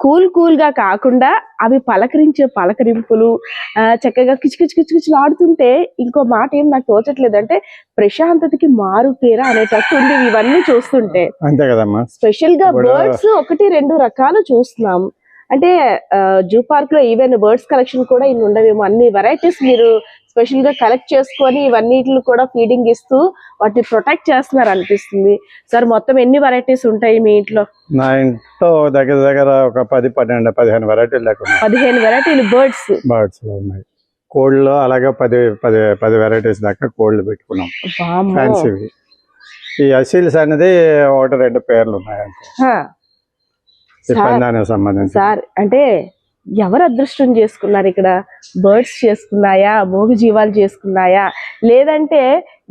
Cool గా కాకుండా అవి పలకరించే పలకరింపులు చక్కగా కిచకిచకిచకిచలు ఆడుతుంటే ఇంకో మాట ఏం నాకు తోచట్లేదు అంటే ప్రశాంతతకి మారు పేరా అనేటట్టు ఉంది ఇవన్నీ చూస్తుంటే. అంతే కదమ్మా. స్పెషల్ గా బర్డ్స్ 1-2 రకాలు చూస్తున్నాం అంటే జూ పార్క్ లో ఈవెన్ బర్డ్స్ కలెక్షన్ కూడా ఇన్ని ఉండవేమో, అన్ని వెరైటీస్ మీరు స్పెషల్ గా కలెక్ట్ చేసుకొని ఇవన్నిటిని కూడా ఫీడింగ్ ఇస్తూ వాటిని ప్రొటెక్ట్ చేస్తున్నారు అనిపిస్తుంది. సార్ మొత్తం ఎన్ని వెరైటీస్ ఉంటాయి మీ ఇంట్లో? నా ఇంట్లో దగ్గర దగ్గర ఒక 10-15 వెరైటీలు దాకా 15 వెరైటీలు బర్డ్స్ ఉన్నాయి. కోళ్ళు అలాగే 10 వెరైటీస్ దాకా కోళ్ళు పెట్టుకున్నాం ఫ్యాన్సీవి. ఈ అసీల్స్ అనేది 1-2 పేర్లు ఉన్నాయి సంబంధించి. సార్ అంటే ఎవరు అదృష్టం చేసుకున్నారు ఇక్కడ? బర్డ్స్ చేసుకున్నాయా, మూగ జీవాలు చేసుకున్నాయా, లేదంటే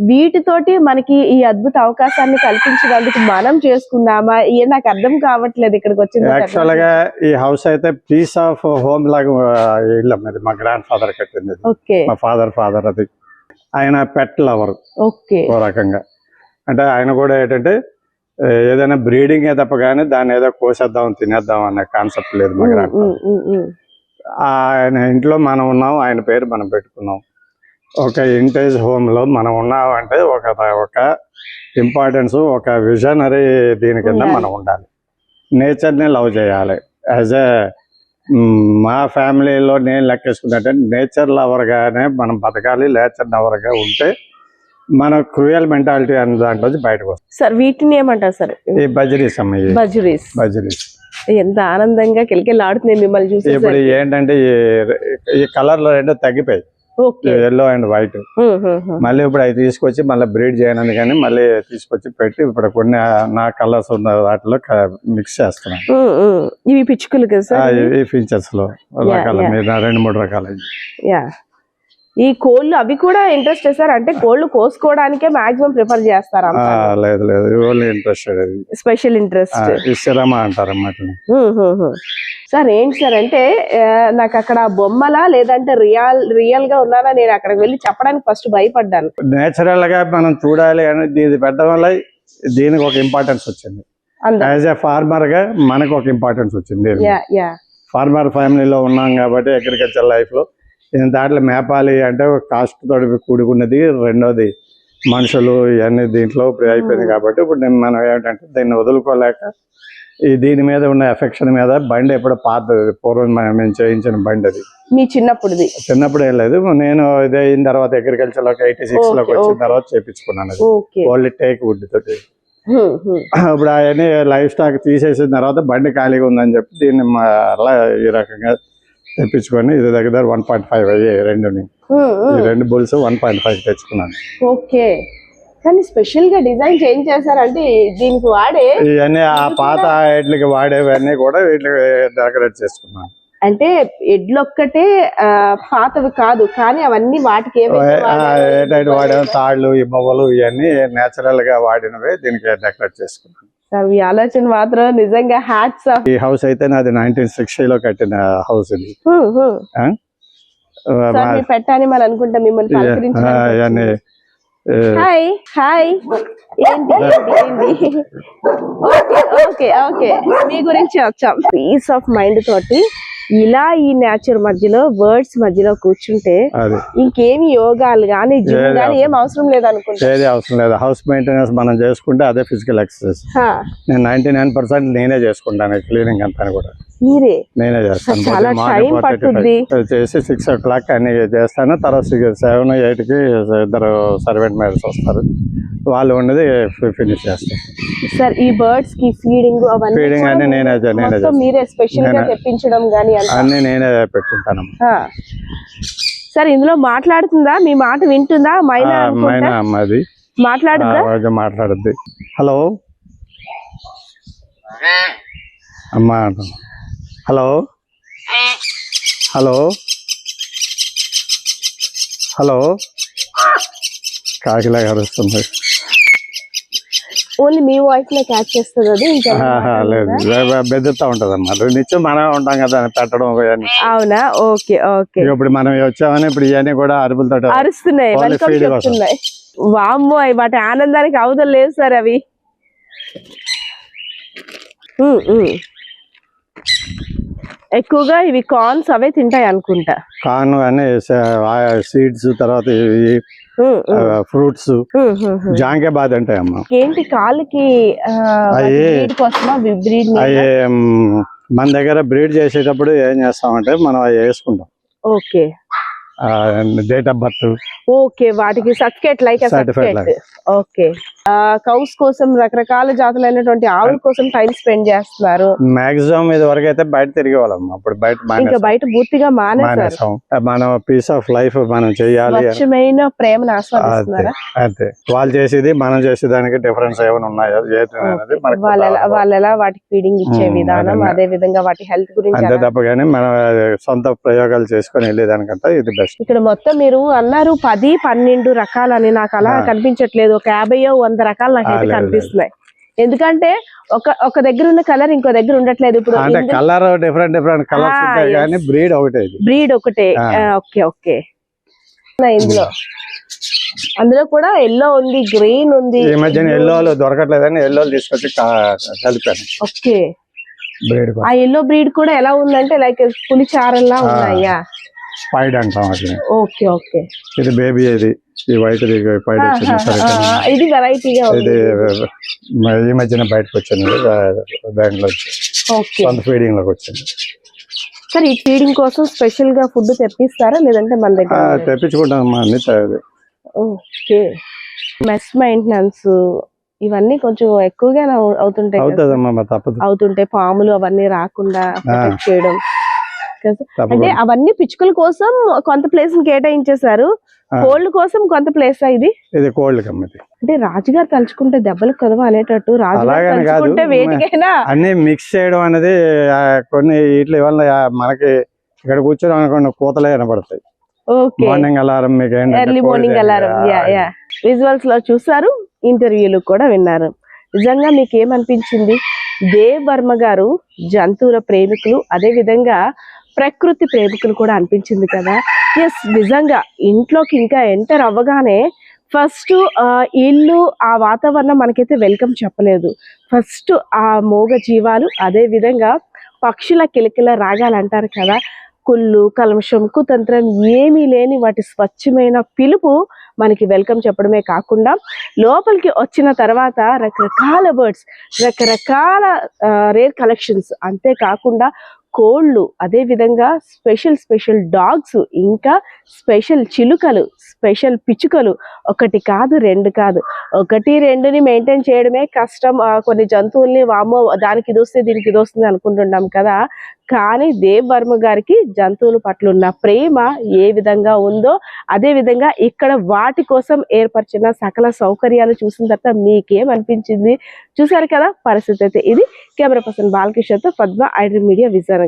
వీటితోటి మనకి ఈ అద్భుత అవకాశాన్ని కల్పించినందుకు మనం చేసుకున్నామా? నాకు అర్థం కావట్లేదు ఇక్కడికి వచ్చింది. యాక్చువల్ గా ఈ హౌస్ అయితే పీస్ ఆఫ్ హోమ్ లాగా ఇల్లు అది మా గ్రాండ్ ఫాదర్ కట్టింది. మా ఫాదర్ అది ఆయన పెట్ లవర్. ఓ రకంగా అంటే ఆయన కూడా ఏంటంటే ఏదైనా బ్రీడింగ్ తప్ప కానీ దాన్ని ఏదో కోసేద్దాం తినేద్దాం అనే కాన్సెప్ట్ లేదు మా గ్రాండ్ ఫాదర్. ఆయన ఇంట్లో మనం ఉన్నాం, ఆయన పేరు మనం పెట్టుకున్నాం. ఒక ఇంటేజ్ హోమ్ లో మనం ఉన్నాం అంటే ఒక ఇంపార్టెన్స్, ఒక విజనరీ దీని కింద మనం ఉండాలి. నేచర్ని లవ్ చేయాలి. యాజ్ ఏ మా ఫ్యామిలీలో నేను లెక్కేసుకున్నట్టే నేచర్ లవర్గానే మనం బతకాలి. నేచర్ లవర్గా ఉంటే మన క్రూయల్ మెంటాలిటీ అనే దాంట్లో బయటకు వస్తుంది. సార్ వీటిని ఏమంటారు సార్? ఈ బజరీస్ అమ్మ, బజరీస్ ఎంత ఆనందంగా కిలకిలాడుతున్నాయి మిమ్మల్ని చూసి. ఇప్పుడు ఏంటంటే ఈ కలర్ లో రెండో తగ్గిపోయి ఎల్లో అండ్ వైట్, మళ్ళీ ఇప్పుడు అవి తీసుకొచ్చి మళ్ళీ బ్రీడ్ చేయనందుకు కానీ మళ్ళీ తీసుకొచ్చి పెట్టి ఇప్పుడు కొన్ని నా కలర్స్ ఉన్న వాటిలో మిక్స్ చేస్తున్నాను. ఇవి పిచ్చుకలు కదా సార్? ఇవి ఫీచర్స్ లో రకాల మీద 2-3 రకాలు. ఈ కోళ్ళు అవి కూడా ఇంట్రెస్ట్ సార్? అంటే కోళ్ళు కోసుకోవడానికే మాక్సిమం ప్రిఫర్ చేస్తారా? లేదు ఓన్లీ ఇంట్రెస్టెడ్, స్పెషల్ ఇంట్రెస్ట్ ఇష్టమా అంటారు అన్నమాట. సార్ ఏంటి సార్ అంటే నాకు అక్కడ బొమ్మలా లేదంటే రియల్ గా ఉన్నానా? నేను అక్కడికి వెళ్ళి చెప్పడానికి ఫస్ట్ భయపడ్డాను. నేచురల్ గా మనం చూడాలి అని దీన్ని పెట్టడం వల్ల దీనికి ఒక ఇంపార్టెన్స్ వచ్చింది. యాజ్ ఏ ఫార్మర్ గా మనకు ఒక ఇంపార్టెన్స్ వచ్చింది. ఫార్మర్ ఫ్యామిలీలో ఉన్నాం కాబట్టి అగ్రికల్చర్ లైఫ్ లో దాంట్లో మేపాలి అంటే కాస్ట్ తోటి కూడుకున్నది. రెండోది మనుషులు ఇవన్నీ దీంట్లో అయిపోయింది కాబట్టి ఇప్పుడు మనం ఏంటంటే దీన్ని వదులుకోలేక దీని మీద ఉన్న ఎఫెక్షన్ మీద బండి ఎప్పుడు పాత పూర్వం మేము చేయించిన బండి అది. మీ చిన్నప్పుడు ఏం లేదు, నేను ఇదే అయిన తర్వాత అగ్రికల్చర్ లోకి 86 లోకి వచ్చిన తర్వాత చేయించుకున్నాను. ఓన్లీ టేక్ వుడ్ తోటి. ఇప్పుడు అవన్నీ లైఫ్ స్టాక్ తీసేసిన తర్వాత బండి ఖాళీగా ఉందని చెప్పి దీన్ని అలా ఈ రకంగా తెప్పించుకొని ఇది దగ్గర 1.5 అయ్యాయి రెండుని. ఈ 2 బుల్స్ 1.5 తెచ్చుకున్నాను. ఓకే, కానీ స్పెషల్ గా డిజైన్ చేంజ్ చేశారంటే దీనికి వాడే ఇవన్నీ ఆ పాత ఎడ్లకి వాడేవన్నీ కూడా వీటికి డెకరేట్ చేసుకున్నాను. అంటే ఎడ్లు ఒక్కటే పాతవి కాదు కానీ అవన్నీ వాటికి వాడే తాళ్ళు ఈ బొవ్వలు ఇవన్నీ నేచురల్ గా వాడినవే దీనికి డెకరేట్ చేసుకున్నాను. ఈ ఆలోచన మాత్రం నిజంగా హ్యాట్స్ ఆఫ్. ఈ హౌస్ అయితే నాది 1960 లో కట్టిన హౌస్ ఇది. పెట్టాని మనం అనుకుంటా మిమ్మల్ని పలకరించాలని. హాయ్ ఏంటి ఓకే మీ గురించి వచ్చాం. పీస్ ఆఫ్ మైండ్ తోటి ఇలా ఈ నేచర్ మధ్యలో బర్డ్స్ మధ్యలో కూర్చుంటే ఇంకేమి యోగాలు గానీ జిమ్ గానీ ఏం అవసరం లేదు అనుకుంటా. ఏది అవసరం లేదు. హౌస్ మెయింటెనెన్స్ మనం చేసుకుంటే అదే ఫిజికల్ ఎక్సర్సైజ్. నేను 99% నేనే చేసుకుంటాను. క్లీనింగ్ అంతా కూడా నేనే చేస్తాను. చేసి 6 o'clock అన్ని చేస్తాను. తర్వాత 7, 8కి ఇద్దరు సర్వెంట్ మేడ్స్ వస్తారు, వాళ్ళు ఉన్నది ఫినిష్ చేస్తారు. సార్ ఈ బర్డ్స్ కి ఫీడింగ్ అన్ని నేనే మీరే స్పెషల్ గా తెప్పించడం గానీ అన్ని నేనే పెట్టుకుంటాను. సార్ ఇందులో మాట్లాడుతుందా? మీ మాట వింటుందా? మైనా అమ్మది మాట్లాడుద్ది. హలో అమ్మా, హలో హలో హలో కాకిలాగా అరుస్తుంది. ఓన్లీ మీ వాయిస్ లో క్యాచ్ చేస్తుంది అది? లేదు, బెదురుతా ఉంటది అన్నమాట. నిత్యం మనమే ఉంటాం కదా పెట్టడం. అవునా? ఓకే. ఇప్పుడు మనం వచ్చామని ఇప్పుడు ఇవన్నీ కూడా అరుపులతో అరుస్తున్నాయి, వామ్మో వాటి ఆనందానికి అవతల లేదు సార్ అవి. ఎక్కువగా ఇవి కార్న్స్ అవే తింటాయి అనుకుంటా. కార్న్ అని సీడ్స్, తర్వాత ఫ్రూట్స్, జాంకాయ బాధ ఉంటాయి అమ్మ. ఏంటి కాళ్ళకి బ్రీడ్ కోసమా? బ్రీడ్ అవి మన దగ్గర బ్రీడ్ చేసేటప్పుడు ఏం చేస్తామంటే మనం అవి వేసుకుంటాం. Okay, date of birth. Okay, వాటికి certificate like certificate. Okay, cows కోసం రకరకాల జాతులైనటువంటి ఆవుల కోసం టైం స్పెండ్ చేస్తున్నారు. మాక్సిమం ఇది వరకు అయితే బయట తిరిగే వాళ్ళం, అప్పుడు ఇంకా బయట పూర్తిగా మానేసారు. మనం పీస్ ఆఫ్ లైఫ్ మనం చేయాలి, స్వచ్ఛమైన ప్రేమను ఆస్వాదిస్తున్నారా? అంతే. వాళ్ళు చేసేది మనం చేసేదానికి డిఫరెన్స్ ఏమైనా ఉన్నాయో, వాళ్ళు ఎలా వాటికి ఫీడింగ్ ఇచ్చే విధానం, అదే విధంగా వాటి హెల్త్ గురించి అంతే తప్ప కానీ మనం సొంత ప్రయోగాలు చేసుకొని వెళ్ళేదానికంతా ఇది బెస్ట్. ఇక్కడ మొత్తం మీరు అన్నారు 10-12 రకాలని, నాకు అలా కనిపించట్లేదు, ఒక 50-100 రకాలు నాకైతే కనిపిస్తున్నాయి. ఎందుకంటే ఒక దగ్గర ఉన్న కలర్ ఇంకో దగ్గర ఉండట్లేదు. ఇప్పుడు కలర్ డిఫరెంట్ కలర్స్ ఉంటాయి కానీ బ్రీడ్ ఒకటే. ఓకే ఓకే, ఇందులో అందులో కూడా ఎల్లో ఉంది, గ్రీన్ ఉంది. ఈ మధ్యన ఎల్లోలు దొరకట్లేదని ఎల్లోలు తీసుకొచ్చి కలిపాను. ఓకే, ఆ ఎల్లో బ్రీడ్ కూడా ఎలా ఉందంటే లైక్ పులిచారల్లా ఉన్నాయా? స్పైడ్ అంటాం అది. ఓకే ఓకే, ఇది బేబీ, ఈ వైట్ పైడ్ ఇది వెరైటీగా ఇది ఈ మధ్యన బయటకు వచ్చింది, బ్యాంక్ లో సొంత ఫీడింగ్ లోకి వచ్చింది. సార్, ఈ ఫీడింగ్ కోసం స్పెషల్ గా ఫుడ్ తెప్పిస్తారా లేదంటే మన దగ్గర తెప్పించుకుంటాం అన్ని? ఓకే, మెస్ మెయింటెనెన్స్ ఇవన్నీ కొంచెం ఎక్కువగా అవుతుంటాయి. అవుతుంటాయి, పాములు అవన్నీ రాకుండా ప్రొటెక్ట్ చేయడం. అంటే అవన్నీ పిచ్చుకల కోసం కొంత ప్లేస్ కేటాయించేశారు, కోల్డ్ కోసం కొంత ప్లేస్. ఇది కోల్డ్ అంటే రాజుగారు తలుచుకుంటే దెబ్బలు కదవ అనేటట్టు, రాజుగారు వేటికైనా అన్ని మిక్స్ చేయడం అనేది కొన్ని వీటి వల్ల మనకి ఇక్కడ కూర్చొని అనుకోండి కూతలే వినపడతాయి. మార్నింగ్ అలారం, మీకు ఎర్లీ మార్నింగ్ అలారం. విజువల్స్ లో చూసారు, ఇంటర్వ్యూలు కూడా విన్నారు. నిజంగా మీకు ఏమనిపించింది? దేవ్ వర్మ గారు జంతువుల ప్రేమికులు, అదే విధంగా ప్రకృతి ప్రేమికులు కూడా అనిపించింది కదా. ఎస్, నిజంగా ఇంట్లోకి ఇంకా ఎంటర్ అవ్వగానే ఫస్ట్ ఇల్లు, ఆ వాతావరణం మనకైతే వెల్కమ్ చెప్పలేదు. ఫస్ట్ ఆ మూగ జీవాలు, అదే విధంగా పక్షుల కిలకిల రాగాలు అంటారు కదా, కుళ్ళు కల్మషం కుతంత్రం ఏమీ లేని వాటి స్వచ్ఛమైన పిలుపు మనకి వెల్కమ్ చెప్పడమే కాకుండా, లోపలికి వచ్చిన తర్వాత రకరకాల బర్డ్స్, రకరకాల రేర్ కలెక్షన్స్, అంతేకాకుండా కోళ్ళు, అదే విధంగా స్పెషల్ డాగ్స్, ఇంకా స్పెషల్ చిలుకలు, స్పెషల్ పిచ్చుకలు. 1 కాదు 2 కాదు, 1-2ని మెయింటైన్ చేయడమే కష్టం. కొన్ని జంతువుల్ని వామో దానికి ఇది వస్తుంది దీనికి ఇది వస్తుంది అనుకుంటున్నాం కదా, కానీ దేవ్ వర్మ గారికి జంతువుల పట్ల ఉన్న ప్రేమ ఏ విధంగా ఉందో, అదే విధంగా ఇక్కడ వాటి కోసం ఏర్పరిచిన సకల సౌకర్యాలు చూసిన తర్వాత మీకేమనిపించింది? చూసారు కదా పరిస్థితి అయితే ఇది. కెమెరా పర్సన్ బాలకృష్ణతో పద్మ, ఐడ్రీమ్ మీడియా, విజయనగరం.